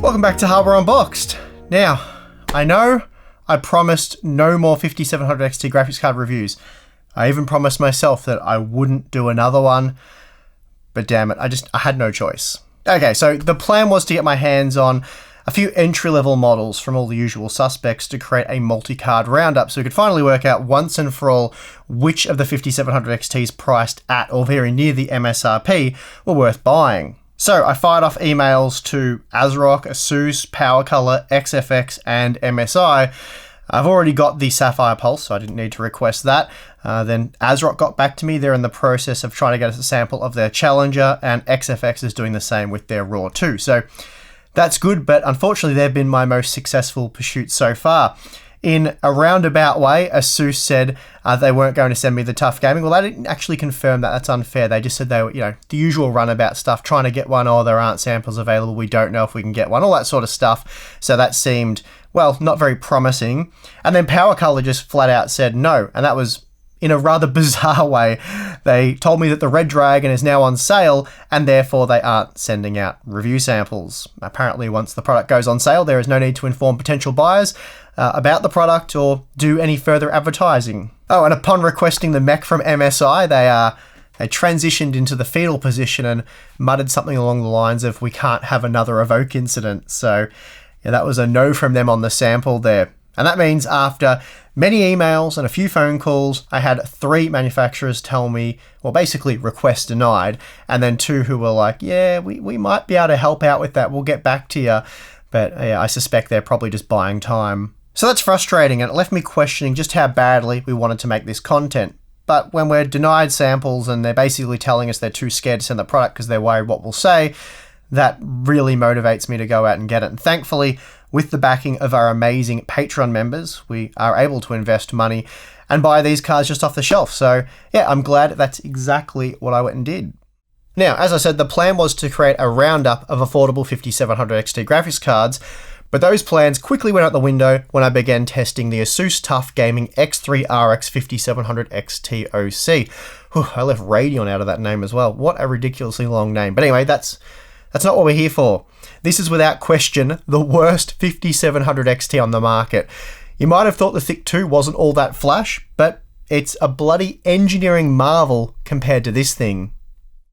Welcome back to Hardware Unboxed. Now, I know I promised no more 5700 XT graphics card reviews. I even promised myself that I wouldn't do another one, but damn it, I had no choice. Okay, so the plan was to get my hands on a few entry-level models from all the usual suspects to create a multi-card roundup so we could finally work out once and for all which of the 5700 XTs priced at or very near the MSRP were worth buying. So I fired off emails to ASRock, Asus, PowerColor, XFX, and MSI. I've already got the Sapphire Pulse, so I didn't need to request that. Then ASRock got back to me. They're in the process of trying to get us a sample of their Challenger, and XFX is doing the same with their Raw 2. So that's good, but unfortunately they've been my most successful pursuit so far. In a roundabout way, Asus said they weren't going to send me the Tuf Gaming. Well, they didn't actually confirm that. That's unfair. They just said they were, the usual runabout stuff, trying to get one. Oh, there aren't samples available. We don't know if we can get one. All that sort of stuff. So that seemed, well, not very promising. And then PowerColor just flat out said no. And that was in a rather bizarre way. They told me that the Red Dragon is now on sale and therefore they aren't sending out review samples. Apparently, once the product goes on sale, there is no need to inform potential buyers about the product or do any further advertising. Oh, and upon requesting the mech from MSI, they transitioned into the fetal position and muttered something along the lines of, "We can't have another Evoke incident." So yeah, that was a no from them on the sample there. And that means after many emails and a few phone calls, I had 3 manufacturers tell me, well, basically request denied, and then 2 who were like, yeah, we might be able to help out with that. We'll get back to you. But yeah, I suspect they're probably just buying time. So that's frustrating, and it left me questioning just how badly we wanted to make this content. But when we're denied samples and they're basically telling us they're too scared to send the product because they're worried what we'll say, that really motivates me to go out and get it. And thankfully, with the backing of our amazing Patreon members, we are able to invest money and buy these cards just off the shelf. So yeah, I'm glad that's exactly what I went and did. Now, as I said, the plan was to create a roundup of affordable 5700 XT graphics cards, but those plans quickly went out the window when I began testing the Asus TUF Gaming X3 RX 5700 XT OC. Whew, I left Radeon out of that name as well. What a ridiculously long name. But anyway, that's not what we're here for. This is without question the worst 5700 XT on the market. You might have thought the Thick 2 wasn't all that flash, but it's a bloody engineering marvel compared to this thing.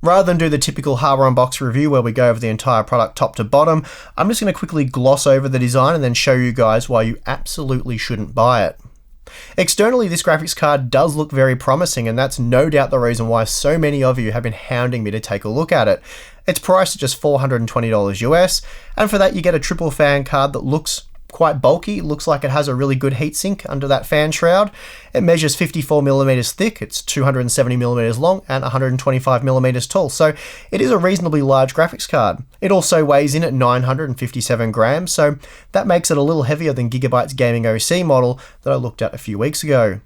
Rather than do the typical hardware unbox review where we go over the entire product top to bottom, I'm just going to quickly gloss over the design and then show you guys why you absolutely shouldn't buy it. Externally, this graphics card does look very promising, and that's no doubt the reason why so many of you have been hounding me to take a look at it. It's priced at just $420 US, and for that you get a triple fan card that looks quite bulky. It looks like it has a really good heatsink under that fan shroud. It measures 54mm thick, it's 270mm long, and 125mm tall, so it is a reasonably large graphics card. It also weighs in at 957 grams, so that makes it a little heavier than Gigabyte's Gaming OC model that I looked at a few weeks ago.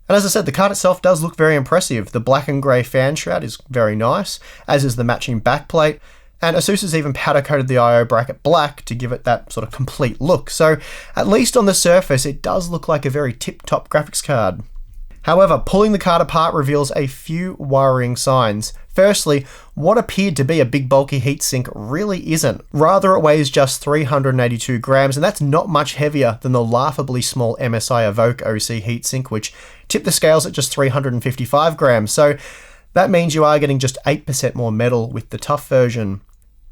And as I said, the card itself does look very impressive. The black and grey fan shroud is very nice, as is the matching backplate, and Asus has even powder coated the I/O bracket black to give it that sort of complete look. So at least on the surface, it does look like a very tip-top graphics card. However, pulling the card apart reveals a few worrying signs. Firstly, what appeared to be a big bulky heatsink really isn't. Rather, it weighs just 382 grams, and that's not much heavier than the laughably small MSI Evoke OC heatsink, which tipped the scales at just 355 grams. So that means you are getting just 8% more metal with the TUF version.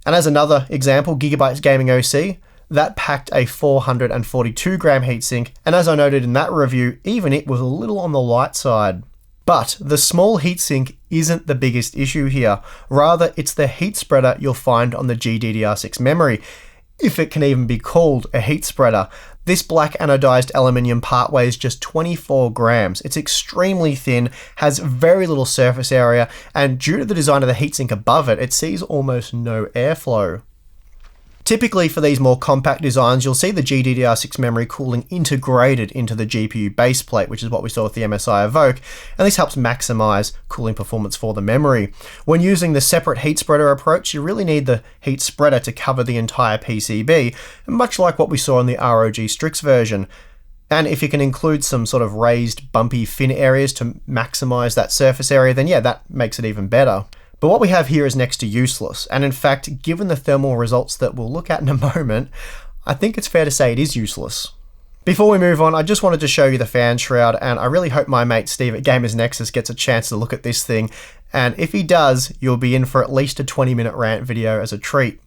And as another example, Gigabyte's Gaming OC, that packed a 442 gram heatsink, and as I noted in that review, even it was a little on the light side. But the small heatsink isn't the biggest issue here. Rather, it's the heat spreader you'll find on the GDDR6 memory, if it can even be called a heat spreader. This black anodized aluminium part weighs just 24 grams. It's extremely thin, has very little surface area, and due to the design of the heatsink above it, it sees almost no airflow. Typically for these more compact designs, you'll see the GDDR6 memory cooling integrated into the GPU base plate, which is what we saw with the MSI Evoke, and this helps maximize cooling performance for the memory. When using the separate heat spreader approach, you really need the heat spreader to cover the entire PCB, much like what we saw in the ROG Strix version. And if you can include some sort of raised, bumpy, fin areas to maximize that surface area, then yeah, that makes it even better. But what we have here is next to useless, and in fact, given the thermal results that we'll look at in a moment, I think it's fair to say it is useless. Before we move on, I just wanted to show you the fan shroud, and I really hope my mate Steve at Gamers Nexus gets a chance to look at this thing, and if he does, you'll be in for at least a 20-minute rant video as a treat.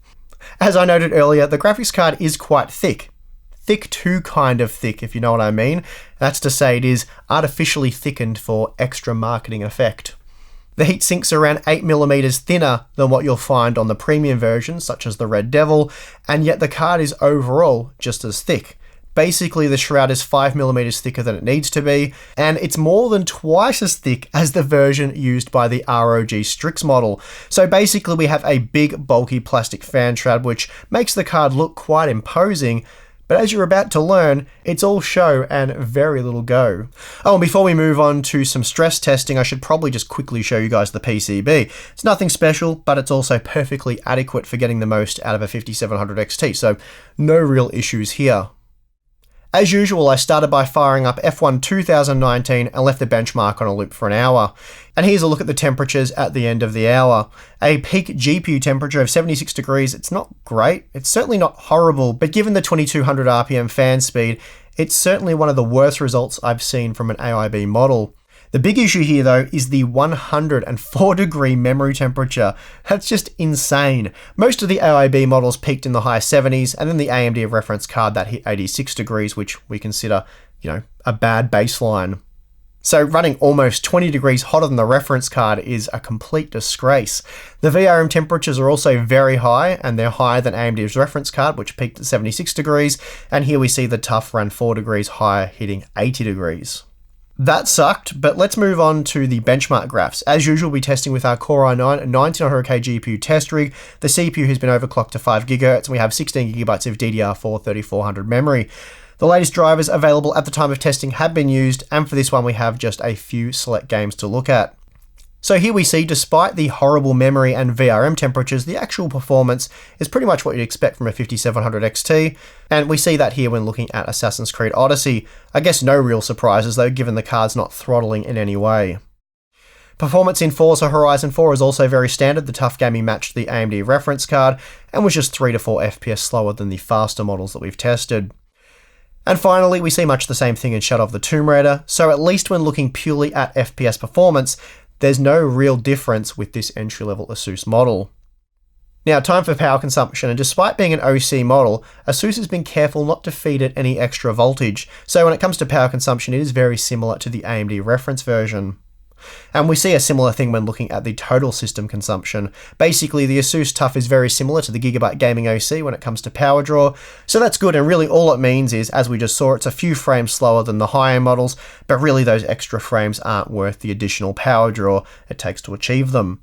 As I noted earlier, the graphics card is quite thick. Thick to kind of thick, if you know what I mean. That's to say it is artificially thickened for extra marketing effect. The heatsinks are around 8mm thinner than what you'll find on the premium versions, such as the Red Devil, and yet the card is overall just as thick. Basically, the shroud is 5mm thicker than it needs to be, and it's more than twice as thick as the version used by the ROG Strix model. So basically, we have a big, bulky plastic fan shroud, which makes the card look quite imposing, but as you're about to learn, it's all show and very little go. Oh, and before we move on to some stress testing, I should probably just quickly show you guys the PCB. It's nothing special, but it's also perfectly adequate for getting the most out of a 5700 XT, so no real issues here. As usual, I started by firing up F1 2019 and left the benchmark on a loop for an hour. And here's a look at the temperatures at the end of the hour. A peak GPU temperature of 76 degrees, it's not great, it's certainly not horrible, but given the 2200 RPM fan speed, it's certainly one of the worst results I've seen from an AIB model. The big issue here though is the 104 degree memory temperature. That's just insane. Most of the AIB models peaked in the high 70s, and then the AMD reference card that hit 86 degrees, which we consider, a bad baseline. So running almost 20 degrees hotter than the reference card is a complete disgrace. The VRM temperatures are also very high, and they're higher than AMD's reference card, which peaked at 76 degrees, and here we see the TUF ran 4 degrees higher, hitting 80 degrees. That sucked, but let's move on to the benchmark graphs. As usual, we'll be testing with our Core i9 1900K GPU test rig. The CPU has been overclocked to 5 GHz, and we have 16GB of DDR4 3400 memory. The latest drivers available at the time of testing have been used, and for this one we have just a few select games to look at. So here we see, despite the horrible memory and VRM temperatures, the actual performance is pretty much what you'd expect from a 5700 XT, and we see that here when looking at Assassin's Creed Odyssey. I guess no real surprises though, given the card's not throttling in any way. Performance in Forza Horizon 4 is also very standard. The Tuf Gaming matched the AMD reference card, and was just 3 to 4 FPS slower than the faster models that we've tested. And finally, we see much the same thing in Shadow of the Tomb Raider, so at least when looking purely at FPS performance, there's no real difference with this entry-level Asus model. Now, time for power consumption, and despite being an OC model, Asus has been careful not to feed it any extra voltage, so when it comes to power consumption, it is very similar to the AMD reference version. And we see a similar thing when looking at the total system consumption. Basically, the Asus TUF is very similar to the Gigabyte Gaming OC when it comes to power draw, so that's good, and really all it means is, as we just saw, it's a few frames slower than the high-end models, but really those extra frames aren't worth the additional power draw it takes to achieve them.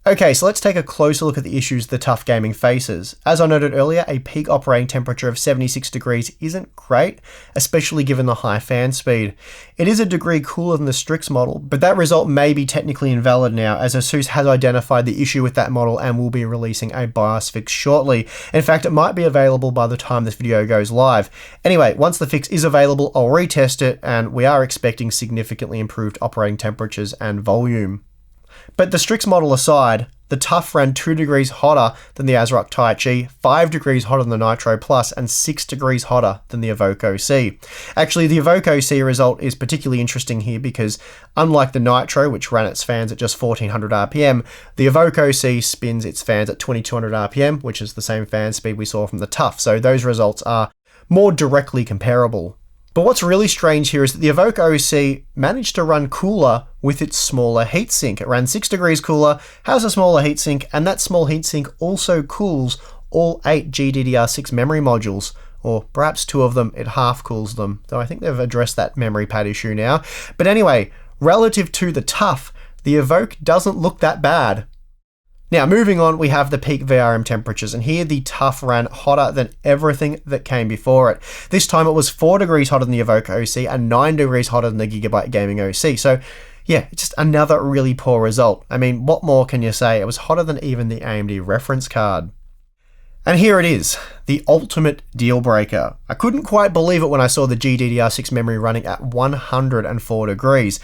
Okay, so let's take a closer look at the issues the Tuf Gaming faces. As I noted earlier, a peak operating temperature of 76 degrees isn't great, especially given the high fan speed. It is a degree cooler than the Strix model, but that result may be technically invalid now, as Asus has identified the issue with that model and will be releasing a BIOS fix shortly. In fact, it might be available by the time this video goes live. Anyway, once the fix is available, I'll retest it, and we are expecting significantly improved operating temperatures and volume. But the Strix model aside, the TUF ran 2 degrees hotter than the ASRock Taichi, 5 degrees hotter than the Nitro Plus, and 6 degrees hotter than the Evoke OC. Actually, the Evoke OC result is particularly interesting here because, unlike the Nitro, which ran its fans at just 1400 RPM, the Evoke OC spins its fans at 2200 RPM, which is the same fan speed we saw from the TUF, so those results are more directly comparable. But what's really strange here is that the Evoke OC managed to run cooler with its smaller heatsink. It ran 6 degrees cooler, has a smaller heatsink, and that small heatsink also cools all 8 GDDR6 memory modules, or perhaps 2 of them, it half cools them, though I think they've addressed that memory pad issue now. But anyway, relative to the TUF, the Evoke doesn't look that bad. Now, moving on, we have the peak VRM temperatures, and here the TUF ran hotter than everything that came before it. This time it was 4 degrees hotter than the Evoke OC and 9 degrees hotter than the Gigabyte Gaming OC. So yeah, just another really poor result. I mean, what more can you say? It was hotter than even the AMD reference card. And here it is, the ultimate deal breaker. I couldn't quite believe it when I saw the GDDR6 memory running at 104 degrees.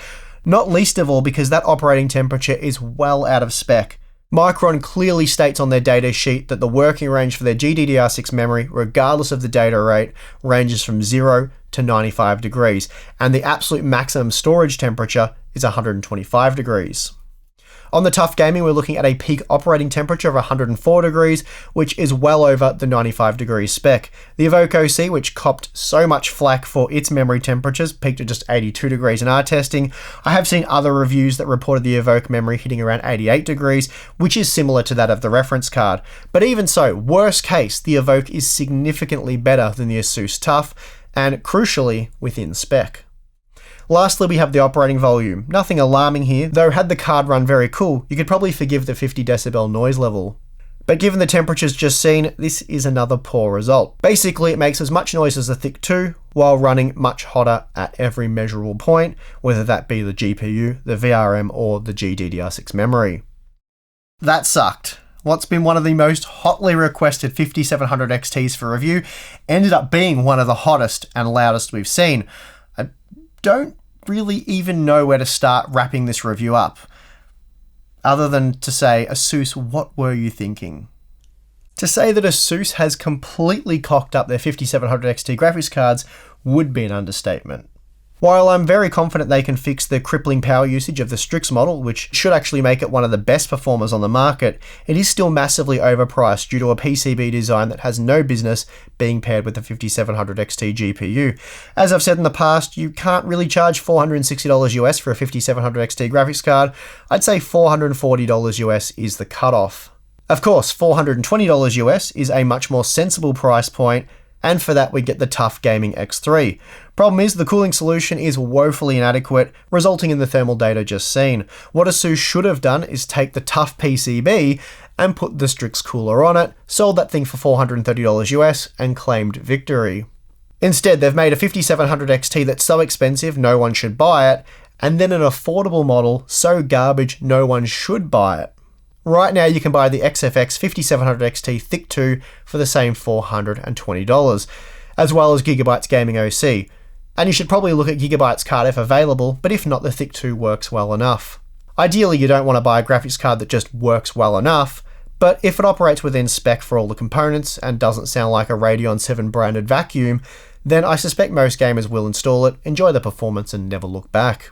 Not least of all because that operating temperature is well out of spec. Micron clearly states on their data sheet that the working range for their GDDR6 memory, regardless of the data rate, ranges from 0 to 95 degrees, and the absolute maximum storage temperature is 125 degrees. On the Tuf Gaming, we're looking at a peak operating temperature of 104 degrees, which is well over the 95 degrees spec. The Evoke OC, which copped so much flack for its memory temperatures, peaked at just 82 degrees in our testing. I have seen other reviews that reported the Evoke memory hitting around 88 degrees, which is similar to that of the reference card. But even so, worst case, the Evoke is significantly better than the Asus TUF, and crucially, within spec. Lastly, we have the operating volume. Nothing alarming here, though had the card run very cool, you could probably forgive the 50 decibel noise level. But given the temperatures just seen, this is another poor result. Basically, it makes as much noise as the ThiC2, while running much hotter at every measurable point, whether that be the GPU, the VRM, or the GDDR6 memory. That sucked. What's been one of the most hotly requested 5700 XTs for review ended up being one of the hottest and loudest we've seen. I don't really even know where to start wrapping this review up, other than to say, Asus, what were you thinking? To say that Asus has completely cocked up their 5700 XT graphics cards would be an understatement. While I'm very confident they can fix the crippling power usage of the Strix model, which should actually make it one of the best performers on the market, it is still massively overpriced due to a PCB design that has no business being paired with the 5700 XT GPU. As I've said in the past, you can't really charge $460 US for a 5700 XT graphics card. I'd say $440 US is the cutoff. Of course, $420 US is a much more sensible price point, and for that we get the Tuf Gaming X3. Problem is, the cooling solution is woefully inadequate, resulting in the thermal data just seen. What Asus should have done is take the Tuf PCB and put the Strix cooler on it, sold that thing for $430 US, and claimed victory. Instead, they've made a 5700 XT that's so expensive no one should buy it, and then an affordable model so garbage no one should buy it. Right now you can buy the XFX 5700 XT ThiC2 for the same $420, as well as Gigabyte's Gaming OC. And you should probably look at Gigabyte's card if available, but if not, the ThiC2 works well enough. Ideally, you don't want to buy a graphics card that just works well enough, but if it operates within spec for all the components and doesn't sound like a Radeon 7 branded vacuum, then I suspect most gamers will install it, enjoy the performance, and never look back.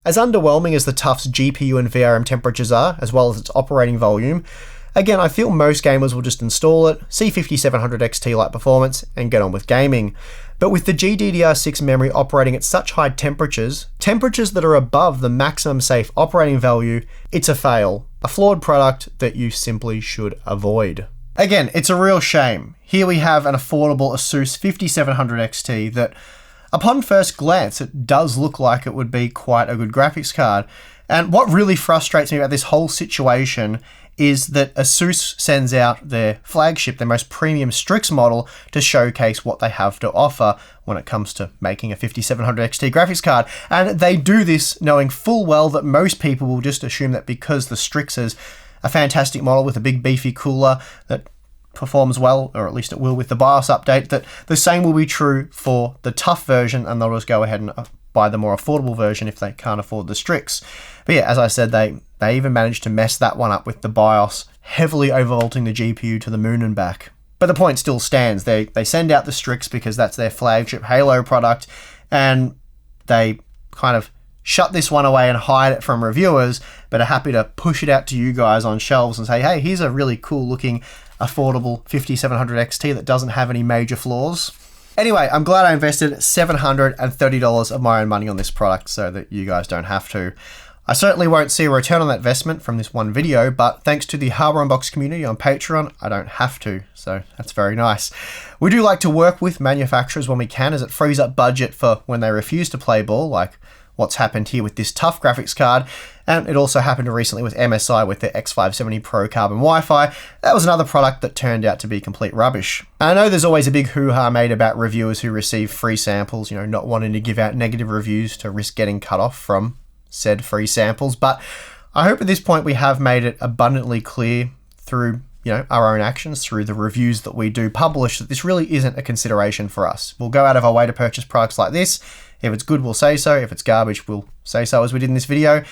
As underwhelming as the Tuf's GPU and VRM temperatures are, as well as its operating volume, again, I feel most gamers will just install it, see 5700 XT-like performance, and get on with gaming. But with the GDDR6 memory operating at such high temperatures that are above the maximum safe operating value, it's a fail. A flawed product that you simply should avoid. Again, it's a real shame. Here we have an affordable Asus 5700 XT that, upon first glance, it does look like it would be quite a good graphics card. And what really frustrates me about this whole situation is that Asus sends out their flagship, their most premium Strix model, to showcase what they have to offer when it comes to making a 5700 XT graphics card. And they do this knowing full well that most people will just assume that because the Strix is a fantastic model with a big beefy cooler that performs well, or at least it will with the BIOS update, that the same will be true for the Tuf version, and they'll just go ahead and buy the more affordable version if they can't afford the Strix. But yeah, as I said, they even managed to mess that one up with the BIOS, heavily overvolting the GPU to the moon and back. But the point still stands. They send out the Strix because that's their flagship Halo product, and they kind of shut this one away and hide it from reviewers, but are happy to push it out to you guys on shelves and say, hey, here's a really cool looking affordable 5700 XT that doesn't have any major flaws. Anyway, I'm glad I invested $730 of my own money on this product so that you guys don't have to. I certainly won't see a return on that investment from this one video, but thanks to the Hardware Unboxed community on Patreon, I don't have to, so that's very nice. We do like to work with manufacturers when we can, as it frees up budget for when they refuse to play ball, like what's happened here with this Tuf graphics card, and it also happened recently with MSI with their X570 Pro Carbon Wi-Fi. That was another product that turned out to be complete rubbish. I know there's always a big hoo-ha made about reviewers who receive free samples, not wanting to give out negative reviews to risk getting cut off from said free samples, but I hope at this point we have made it abundantly clear through our own actions, through the reviews that we do publish, that this really isn't a consideration for us. We'll go out of our way to purchase products like this. If it's good, we'll say so. If it's garbage, we'll say so, as we did in this video.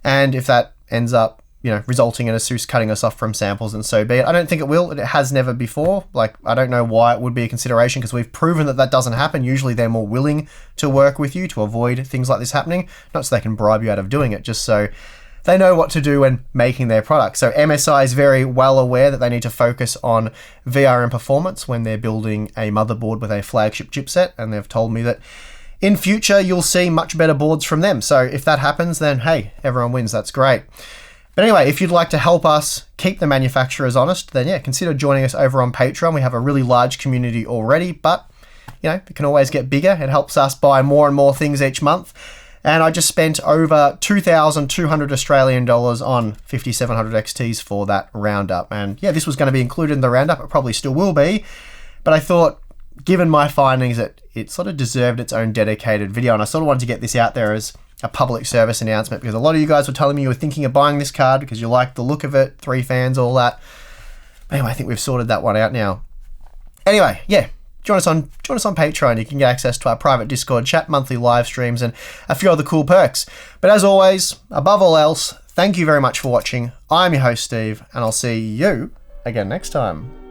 And if that ends up resulting in Asus cutting us off from samples, and so be it. I don't think it will. It has never before. Like, I don't know why it would be a consideration, because we've proven that doesn't happen. Usually they're more willing to work with you to avoid things like this happening, not so they can bribe you out of doing it, just so they know what to do when making their product. So MSI is very well aware that they need to focus on VRM performance when they're building a motherboard with a flagship chipset, and they've told me that in future you'll see much better boards from them. So if that happens, then hey, everyone wins. That's great. But anyway, if you'd like to help us keep the manufacturers honest, then yeah, consider joining us over on Patreon. We have a really large community already, but it can always get bigger. It helps us buy more and more things each month. And I just spent over 2,200 Australian dollars on 5700 XTs for that roundup. And yeah, this was going to be included in the roundup. It probably still will be. But I thought, given my findings, that it sort of deserved its own dedicated video. And I sort of wanted to get this out there as a public service announcement, because a lot of you guys were telling me you were thinking of buying this card because you like the look of it, 3 fans, all that. But anyway, I think we've sorted that one out now. Anyway, yeah, join us on Patreon. You can get access to our private Discord chat, monthly live streams, and a few other cool perks. But as always, above all else, thank you very much for watching. I'm your host, Steve, and I'll see you again next time.